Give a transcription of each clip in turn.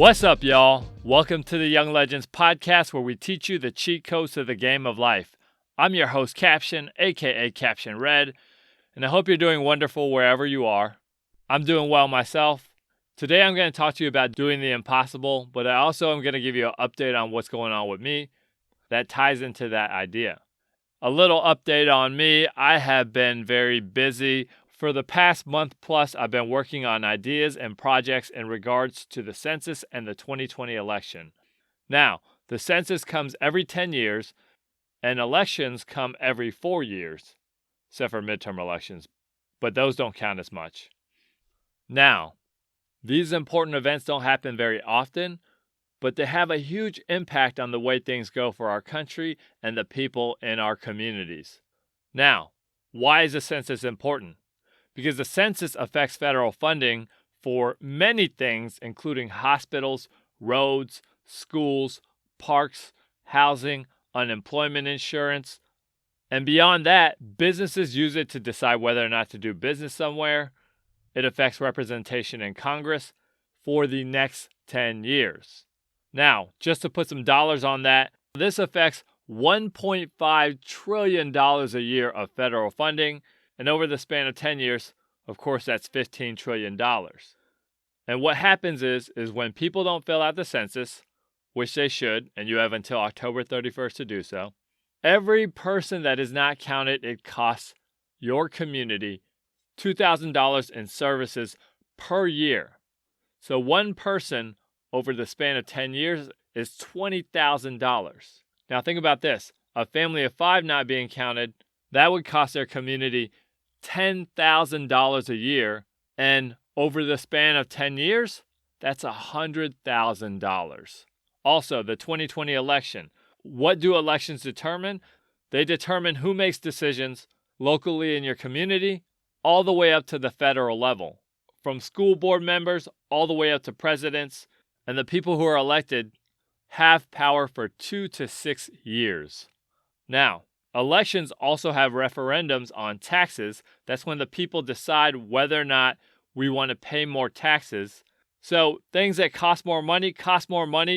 What's up, y'all? Welcome to the Young Legends podcast, where we teach you the cheat codes to the game of life. I'm your host, Caption, aka Caption Red, and I hope you're doing wonderful wherever you are. I'm doing well myself. Today I'm going to talk to you about doing the impossible, but I also am going to give you an update on what's going on with me that ties into that idea. A little update on me. I have been very busy. For the past month plus, I've been working on ideas and projects in regards to the census and the 2020 election. Now, the census comes every 10 years, and elections come every 4 years, except for midterm elections, but those don't count as much. Now, these important events don't happen very often, but they have a huge impact on the way things go for our country and the people in our communities. Now, why is the census important? Because the census affects federal funding for many things, including hospitals, roads, schools, parks, housing, unemployment insurance. And beyond that, businesses use it to decide whether or not to do business somewhere. It affects representation in Congress for the next 10 years. Now, just to put some dollars on that, this affects $1.5 trillion a year of federal funding. And over the span of 10 years, of course, that's $15 trillion. And what happens is when people don't fill out the census, which they should, and you have until October 31st to do so, every person that is not counted, it costs your community $2,000 in services per year. So one person over the span of 10 years is $20,000. Now think about this. A family of 5 not being counted, that would cost their community $10,000 a year, and over the span of 10 years, that's $100,000. Also, the 2020 election. What do elections determine? They determine who makes decisions locally in your community, all the way up to the federal level, from school board members all the way up to presidents, and the people who are elected have power for 2 to 6 years. Now, elections also have referendums on taxes. That's when the people decide whether or not we want to pay more taxes. So things that cost more money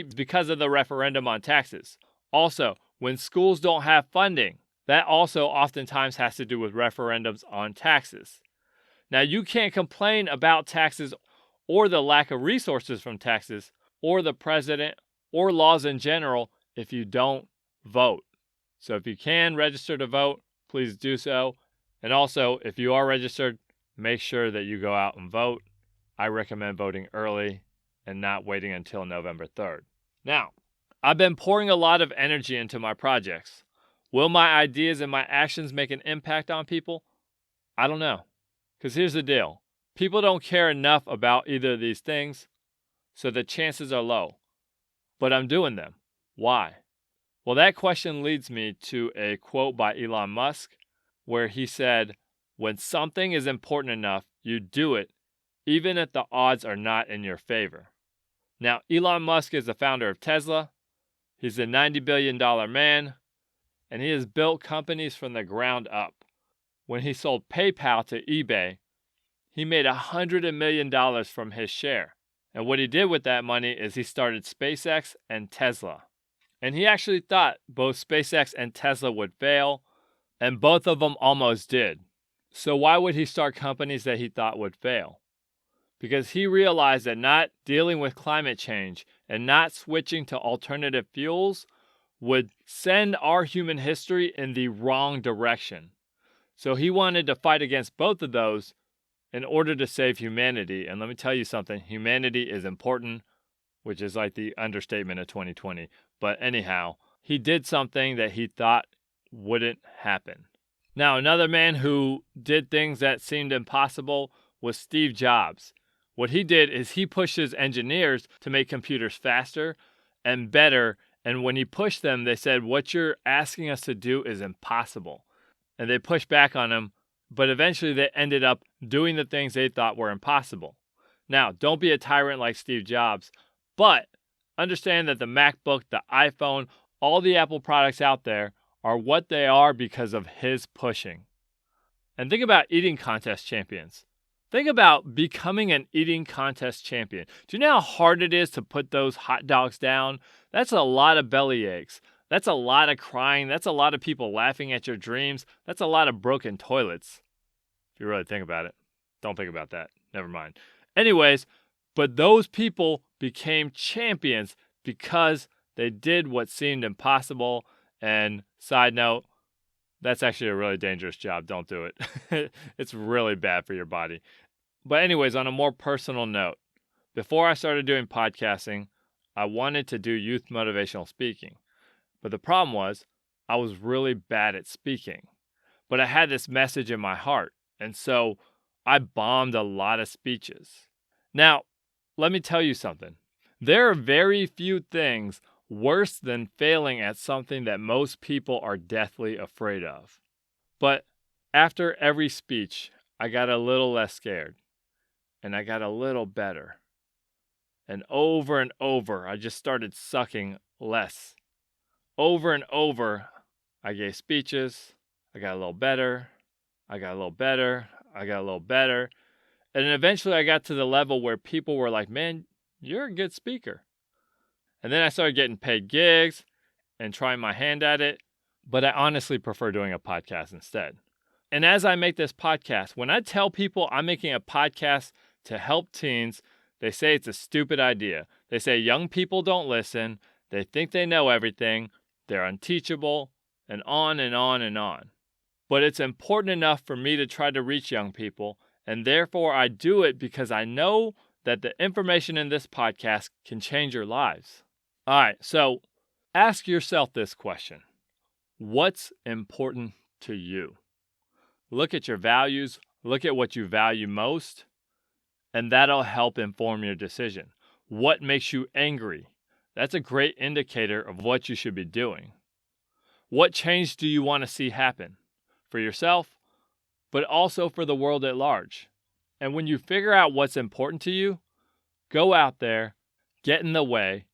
because of the referendum on taxes. Also, when schools don't have funding, that also oftentimes has to do with referendums on taxes. Now, you can't complain about taxes or the lack of resources from taxes or the president or laws in general if you don't vote. So if you can register to vote, please do so. And also, if you are registered, make sure that you go out and vote. I recommend voting early and not waiting until November 3rd. Now, I've been pouring a lot of energy into my projects. Will my ideas and my actions make an impact on people? I don't know. Because here's the deal. People don't care enough about either of these things, so the chances are low. But I'm doing them. Why? Well, that question leads me to a quote by Elon Musk, where he said, "When something is important enough, you do it, even if the odds are not in your favor." Now, Elon Musk is the founder of Tesla. He's a $90 billion man, and he has built companies from the ground up. When he sold PayPal to eBay, he made $100 million from his share. And what he did with that money is he started SpaceX and Tesla. And he actually thought both SpaceX and Tesla would fail, and both of them almost did. So why would he start companies that he thought would fail? Because he realized that not dealing with climate change and not switching to alternative fuels would send our human history in the wrong direction. So he wanted to fight against both of those in order to save humanity. And let me tell you something, humanity is important, which is like the understatement of 2020. But anyhow, he did something that he thought wouldn't happen. Now, another man who did things that seemed impossible was Steve Jobs. What he did is he pushed his engineers to make computers faster and better. And when he pushed them, they said, "What you're asking us to do is impossible." And they pushed back on him, but eventually they ended up doing the things they thought were impossible. Now, don't be a tyrant like Steve Jobs, but understand that the MacBook, the iPhone, all the Apple products out there are what they are because of his pushing. And think about eating contest champions. Think about becoming an eating contest champion. Do you know how hard it is to put those hot dogs down? That's a lot of belly aches. That's a lot of crying. That's a lot of people laughing at your dreams. That's a lot of broken toilets. If you really think about it. Don't think about that. Never mind. Anyways, but those people became champions because they did what seemed impossible. And side note, that's actually a really dangerous job. Don't do it. It's really bad for your body. But anyways, on a more personal note, before I started doing podcasting, I wanted to do youth motivational speaking. But the problem was I was really bad at speaking. But I had this message in my heart. And so I bombed a lot of speeches. Now, let me tell you something. There are very few things worse than failing at something that most people are deathly afraid of. But after every speech, I got a little less scared. And I got a little better. And over, I just started sucking less. Over and over, I gave speeches. I got a little better. I got a little better. I got a little better. And then eventually I got to the level where people were like, man, you're a good speaker. And then I started getting paid gigs and trying my hand at it. But I honestly prefer doing a podcast instead. And as I make this podcast, when I tell people I'm making a podcast to help teens, they say it's a stupid idea. They say young people don't listen. They think they know everything. They're unteachable, and on and on and on. But it's important enough for me to try to reach young people, and therefore I do it because I know that the information in this podcast can change your lives. All right, so ask yourself this question. What's important to you? Look at your values, look at what you value most, and that'll help inform your decision. What makes you angry? That's a great indicator of what you should be doing. What change do you want to see happen? For yourself, but also for the world at large. And when you figure out what's important to you, go out there, get in the way,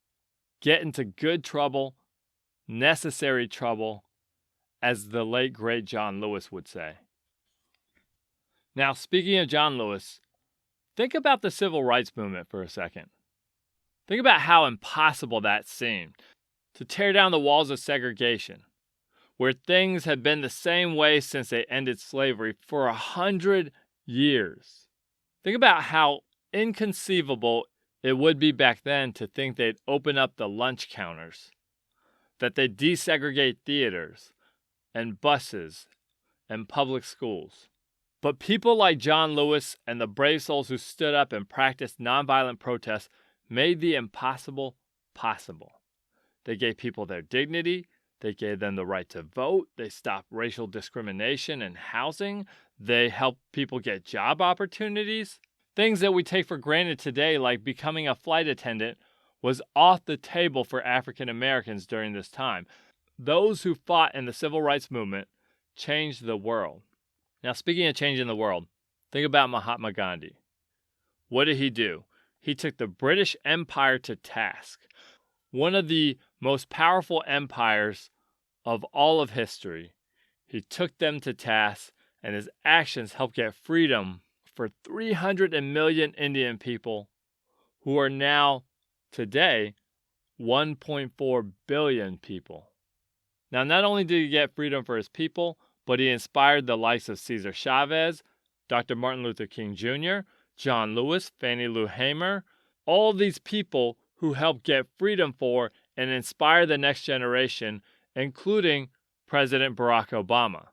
get into good trouble, necessary trouble, as the late great John Lewis would say. Now, speaking of John Lewis, think about the civil rights movement for a second. Think about how impossible that seemed, to tear down the walls of segregation, where things had been the same way since they ended slavery for 100 years. Think about how inconceivable it would be back then to think they'd open up the lunch counters, that they'd desegregate theaters and buses and public schools. But people like John Lewis and the brave souls who stood up and practiced nonviolent protest made the impossible possible. They gave people their dignity. They gave them the right to vote. They stopped racial discrimination in housing. They helped people get job opportunities. Things that we take for granted today, like becoming a flight attendant, was off the table for African Americans during this time. Those who fought in the civil rights movement changed the world. Now, speaking of changing the world, think about Mahatma Gandhi. What did he do? He took the British Empire to task, one of the most powerful empires of all of history. He took them to task, and his actions helped get freedom for 300 million Indian people who are now, today, 1.4 billion people. Now, not only did he get freedom for his people, but he inspired the likes of Cesar Chavez, Dr. Martin Luther King Jr., John Lewis, Fannie Lou Hamer, all these people who helped get freedom for and inspire the next generation, including President Barack Obama.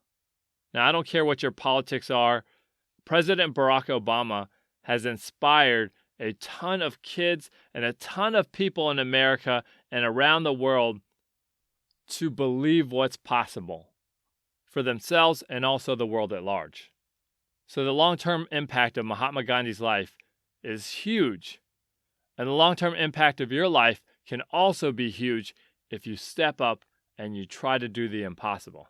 Now, I don't care what your politics are, President Barack Obama has inspired a ton of kids and a ton of people in America and around the world to believe what's possible for themselves and also the world at large. So the long-term impact of Mahatma Gandhi's life is huge. And the long-term impact of your life can also be huge if you step up and you try to do the impossible.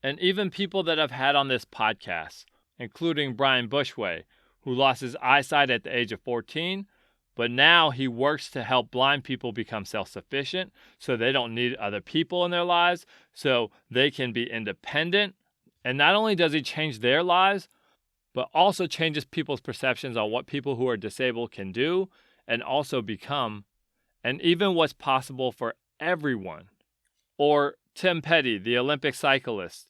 And even people that I've had on this podcast, including Brian Bushway, who lost his eyesight at the age of 14, but now he works to help blind people become self-sufficient so they don't need other people in their lives, so they can be independent. And not only does he change their lives, but also changes people's perceptions on what people who are disabled can do and also become, and even what's possible for everyone. Or Tim Petty, the Olympic cyclist,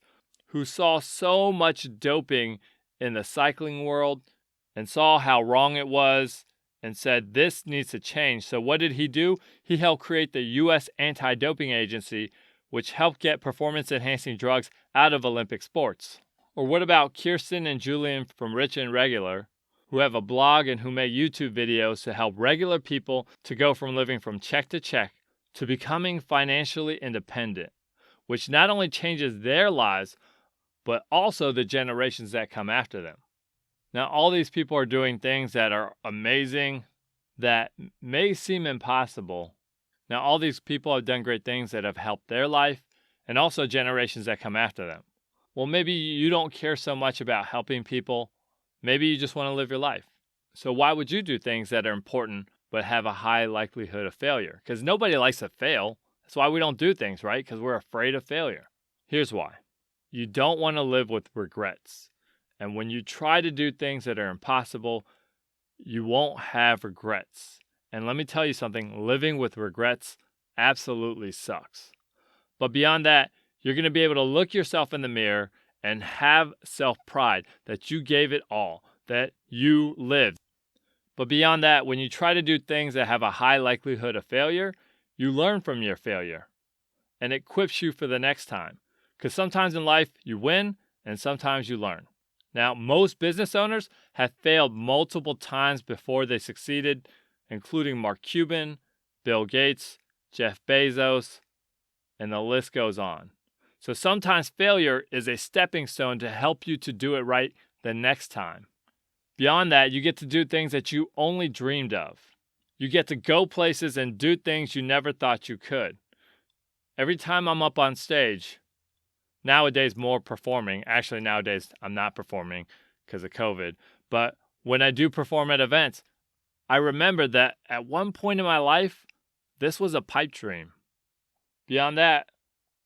who saw so much doping in the cycling world and saw how wrong it was and said this needs to change. So what did he do? He helped create the U.S. Anti-Doping Agency, which helped get performance-enhancing drugs out of Olympic sports. Or what about Kirsten and Julian from Rich and Regular, who have a blog and who make YouTube videos to help regular people to go from living from check to check to becoming financially independent, which not only changes their lives, but also the generations that come after them. Now, all these people are doing things that are amazing, that may seem impossible. Now, all these people have done great things that have helped their life and also generations that come after them. Well, maybe you don't care so much about helping people. Maybe you just want to live your life. So why would you do things that are important but have a high likelihood of failure? Because nobody likes to fail. That's why we don't do things, right? Because we're afraid of failure. Here's why. You don't want to live with regrets. And when you try to do things that are impossible, you won't have regrets. And let me tell you something, living with regrets absolutely sucks. But beyond that, you're going to be able to look yourself in the mirror and have self-pride that you gave it all, that you lived. But beyond that, when you try to do things that have a high likelihood of failure, you learn from your failure. And it equips you for the next time. Because sometimes in life, you win and sometimes you learn. Now, most business owners have failed multiple times before they succeeded, including Mark Cuban, Bill Gates, Jeff Bezos, and the list goes on. So sometimes failure is a stepping stone to help you to do it right the next time. Beyond that, you get to do things that you only dreamed of. You get to go places and do things you never thought you could. Every time I'm up on stage, nowadays more performing. Actually, nowadays I'm not performing because of COVID. But when I do perform at events, I remember that at one point in my life, this was a pipe dream. Beyond that,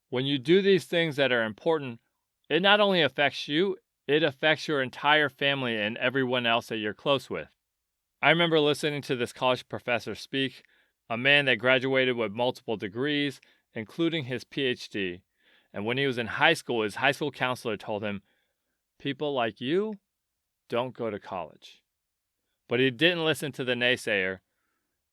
when you do these things that are important, it not only affects you, it affects your entire family and everyone else that you're close with. I remember listening to this college professor speak, a man that graduated with multiple degrees, including his PhD. And when he was in high school, his high school counselor told him, people like you don't go to college. But he didn't listen to the naysayer,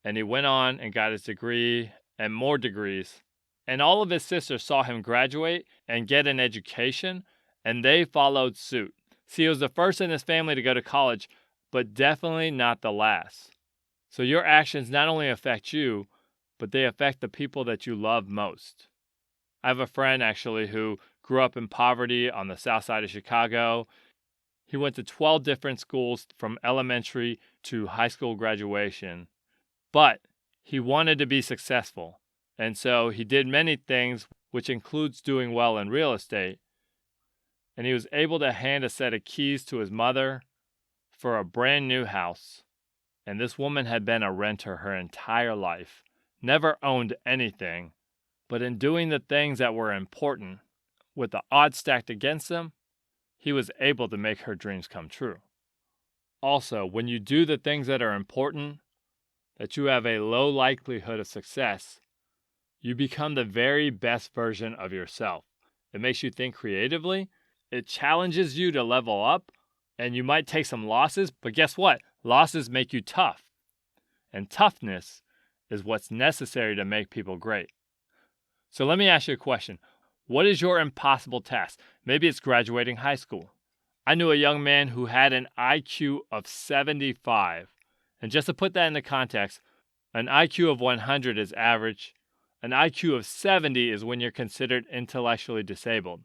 and he went on and got his degree and more degrees. And all of his sisters saw him graduate and get an education, and they followed suit. See, he was the first in his family to go to college, but definitely not the last. So your actions not only affect you, but they affect the people that you love most. I have a friend actually who grew up in poverty on the south side of Chicago. He went to 12 different schools from elementary to high school graduation, but he wanted to be successful. And so he did many things, which includes doing well in real estate. And he was able to hand a set of keys to his mother for a brand new house. And this woman had been a renter her entire life, never owned anything. But in doing the things that were important, with the odds stacked against him, he was able to make her dreams come true. Also, when you do the things that are important, that you have a low likelihood of success, you become the very best version of yourself. It makes you think creatively, it challenges you to level up, and you might take some losses, but guess what? Losses make you tough. And toughness is what's necessary to make people great. So let me ask you a question. What is your impossible task? Maybe it's graduating high school. I knew a young man who had an IQ of 75. And just to put that into context, an IQ of 100 is average. An IQ of 70 is when you're considered intellectually disabled.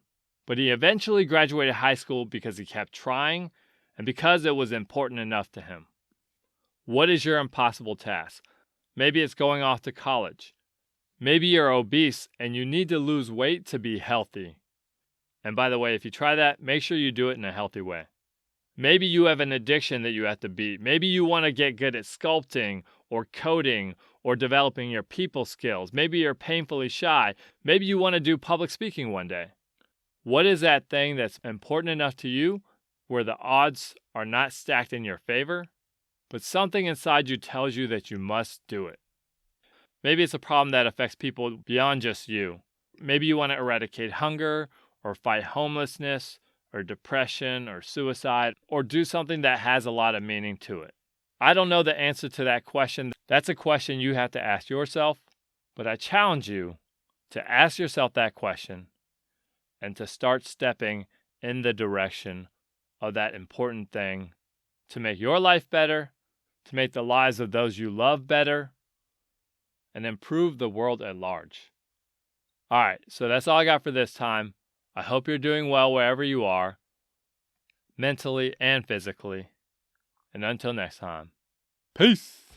But he eventually graduated high school because he kept trying and because it was important enough to him. What is your impossible task? Maybe it's going off to college. Maybe you're obese and you need to lose weight to be healthy. And by the way, if you try that, make sure you do it in a healthy way. Maybe you have an addiction that you have to beat. Maybe you want to get good at sculpting or coding or developing your people skills. Maybe you're painfully shy. Maybe you want to do public speaking one day. What is that thing that's important enough to you where the odds are not stacked in your favor, but something inside you tells you that you must do it. Maybe it's a problem that affects people beyond just you. Maybe you want to eradicate hunger, or fight homelessness, or depression, or suicide, or do something that has a lot of meaning to it. I don't know the answer to that question. That's a question you have to ask yourself, but I challenge you to ask yourself that question and to start stepping in the direction of that important thing to make your life better, to make the lives of those you love better, and improve the world at large. All right, so that's all I got for this time. I hope you're doing well wherever you are, mentally and physically. And until next time, peace.